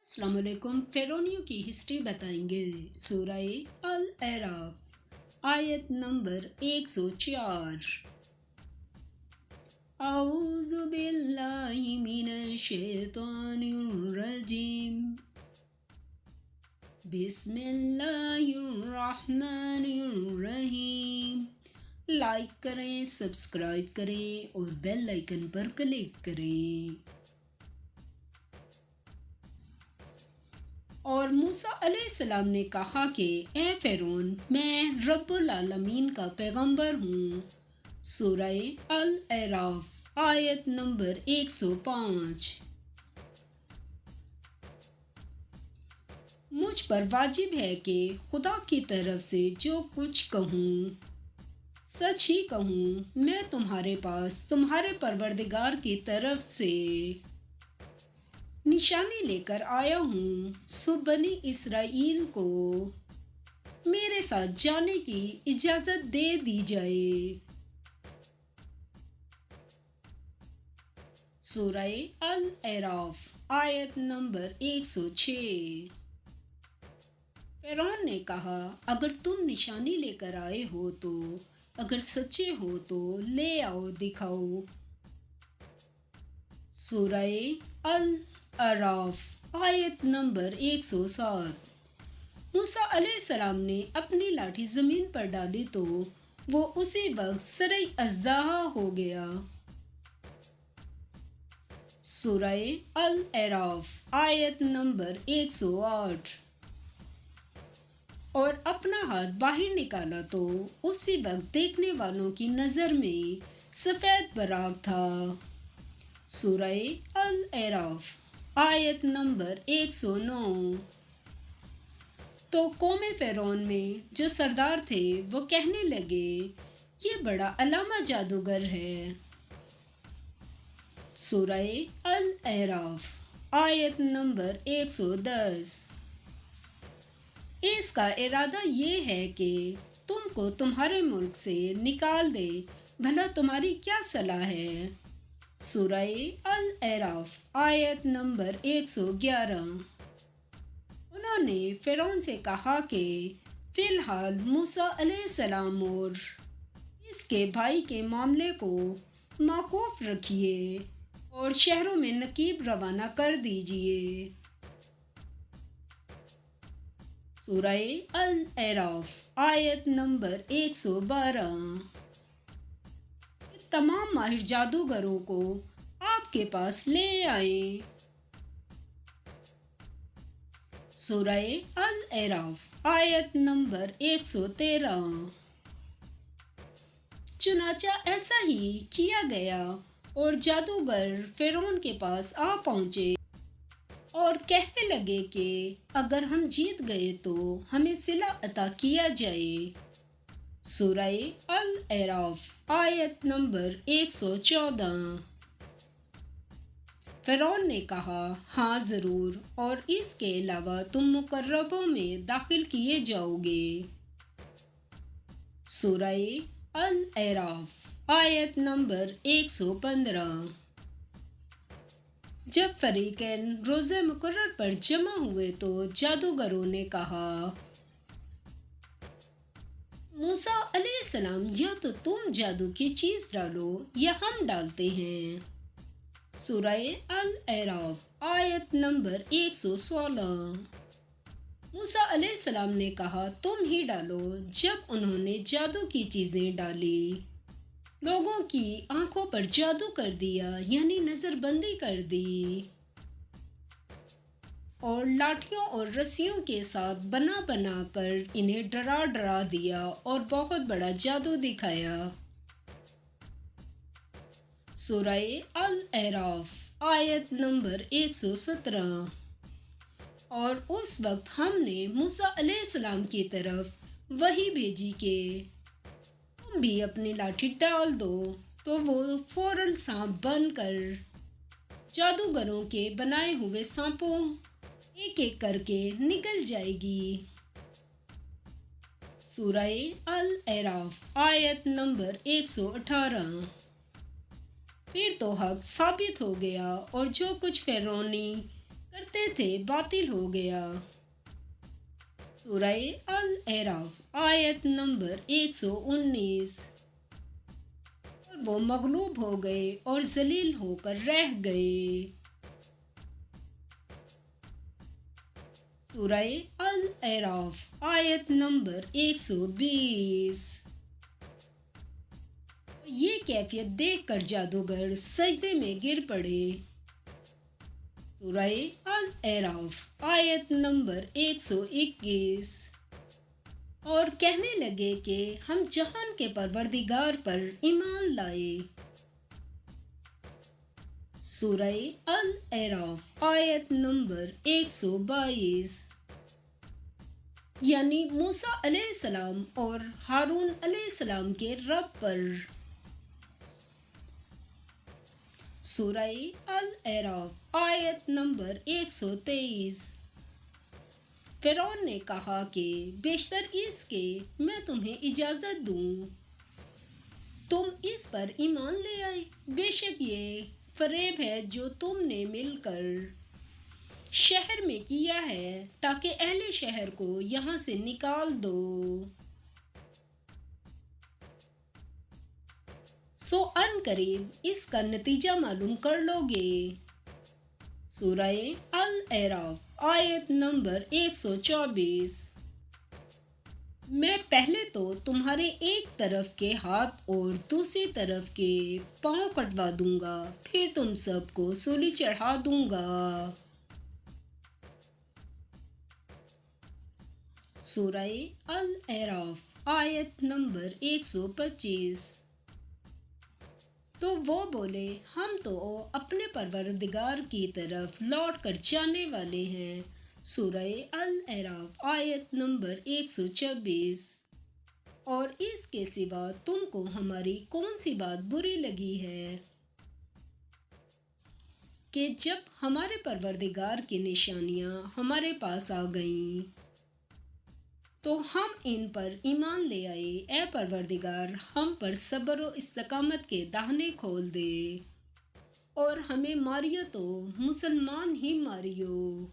अस्सलाम वालेकुम। फ़िरौनियों की हिस्ट्री बताएंगे। सूरह अल अराफ आयत नंबर 104। औज़ु बिल्लाहि मिनश शैतानिर रजीम। बिस्मिल्लाहिर रहमानिर रहीम। लाइक करें, सब्सक्राइब करें और बेल आइकन पर क्लिक करें। और मूसा अलैहिस्सलाम ने कहा कि ए फ़िरौन, मैं रब्बुल आलमीन का पैगंबर हूँ। सूरह अल अराफ आयत नंबर 105। मुझ पर वाजिब है कि खुदा की तरफ से जो कुछ कहूँ सच ही कहूँ। मैं तुम्हारे पास तुम्हारे परवरदिगार की तरफ से निशानी लेकर आया हूँ। सो बनी इसराइल को मेरे साथ जाने की इजाज़त दे दी जाए। सूरह अल अराफ आयत नंबर 106। फ़िरौन ने कहा, अगर तुम निशानी लेकर आए हो तो अगर सच्चे हो तो ले आओ, दिखाओ। सूरह अल अराफ आयत नंबर 107। मूसा अलैहिस्सलाम ने अपनी लाठी ज़मीन पर डाली तो वो उसी वक्त सरई अज़दाहा हो गया। सूरह अल अराफ आयत नंबर 108। और अपना हाथ बाहर निकाला तो उसी वक्त देखने वालों की नज़र में सफ़ेद बराग था। सूरह अल अराफ आयत नंबर 109। तो कौमे फ़िरौन में जो सरदार थे वो कहने लगे, ये बड़ा अलामा जादूगर है। सूरह अल अराफ आयत नंबर 110। इसका इरादा ये है कि तुमको तुम्हारे मुल्क से निकाल दे, भला तुम्हारी क्या सलाह है। सूरह अल अराफ आयत नंबर 111। उन्होंने फ़िरौन से कहा कि फ़िलहाल मूसा अलैहिस्सलाम और इसके भाई के मामले को मौकूफ़ रखिए और शहरों में नकीब रवाना कर दीजिए। सूरह अल अराफ आयत नंबर 112। तमाम माहिर जादूगरों को आपके पास ले आए। सूरह अल अराफ आयत नंबर 113। चुनाचा ऐसा ही किया गया और जादूगर फ़िरौन के पास आ पहुँचे और कहने लगे कि अगर हम जीत गए तो हमें सिला अता किया जाए। सूरह अल अराफ आयत नंबर 114। फ़िरौन ने कहा, हाँ ज़रूर, और इसके अलावा तुम मुकर्रबों में दाखिल किए जाओगे। सूरह अल अराफ आयत नंबर 115। जब फरीकैन रोज़े मुकर्रर पर जमा हुए तो जादूगरों ने कहा, मूसा अलैहिस्सलाम, या तो तुम जादू की चीज़ डालो या हम डालते हैं। सूरह अल अराफ आयत नंबर 116। मूसा अलैहिस्सलाम ने कहा, तुम ही डालो। जब उन्होंने जादू की चीज़ें डाली, लोगों की आंखों पर जादू कर दिया, यानी नज़रबंदी कर दी, और लाठियों और रस्सियों के साथ बना बना कर इन्हें डरा डरा दिया और बहुत बड़ा जादू दिखाया। सूरह अल अराफ आयत नंबर 117। और उस वक्त हमने मूसा अलैहिस्सलाम की तरफ वही भेजी कि तुम भी अपनी लाठी डाल दो, तो वो फौरन सांप बनकर जादूगरों के बनाए हुए सांपों एक एक करके निकल जाएगी। सूरह अल अराफ आयत नंबर 118। फिर तो हक साबित हो गया और जो कुछ फ़िरौनी کرتے تھے باطل ہو گیا۔ سورہ الاعراف آیت نمبر 119۔ اور وہ مغلوب ہو گئے اور ذلیل ہو کر رہ گئے۔ سورہ الاعراف آیت نمبر 120۔ یہ کیفیت دیکھ کر جادوگر سجدے میں گر پڑے۔ سورہ الاعراف آیت نمبر 121۔ اور کہنے لگے کہ ہم جہان کے پروردگار پر ایمان لائے۔ سورہ الاعراف آیت نمبر 122۔ یعنی موسیٰ علیہ السلام اور ہارون علیہ السلام کے رب پر۔ سورہ الاعراف آیت نمبر 123۔ فرعون نے کہا کہ بیشتر اس کے میں تمہیں اجازت دوں تم اس پر ایمان لے آئے، بے شک یہ فریب ہے جو تم نے مل کر شہر میں کیا ہے تاکہ اہل شہر کو یہاں سے نکال دو۔ سو ان قریب اس کا نتیجہ معلوم کر لو گے۔ سورہ الاعراف آیت نمبر 124۔ میں پہلے تو تمہارے ایک طرف کے ہاتھ اور دوسری طرف کے پاؤں کٹوا دوں گا، پھر تم سب کو سولی چڑھا دوں گا۔ سورہ الاعراف آیت نمبر 125۔ تو وہ بولے ہم تو اپنے پروردگار کی طرف لوٹ کر جانے والے ہیں۔ سورہ الاعراف آیت نمبر 126۔ اور اس کے سوا تم کو ہماری کون سی بات بری لگی ہے کہ جب ہمارے پروردگار کی نشانیاں ہمارے پاس آ گئیں تو ہم ان پر ایمان لے آئے۔ اے پروردگار ہم پر صبر و استقامت کے دہانے کھول دے اور ہمیں ماریو تو مسلمان ہی ماریو۔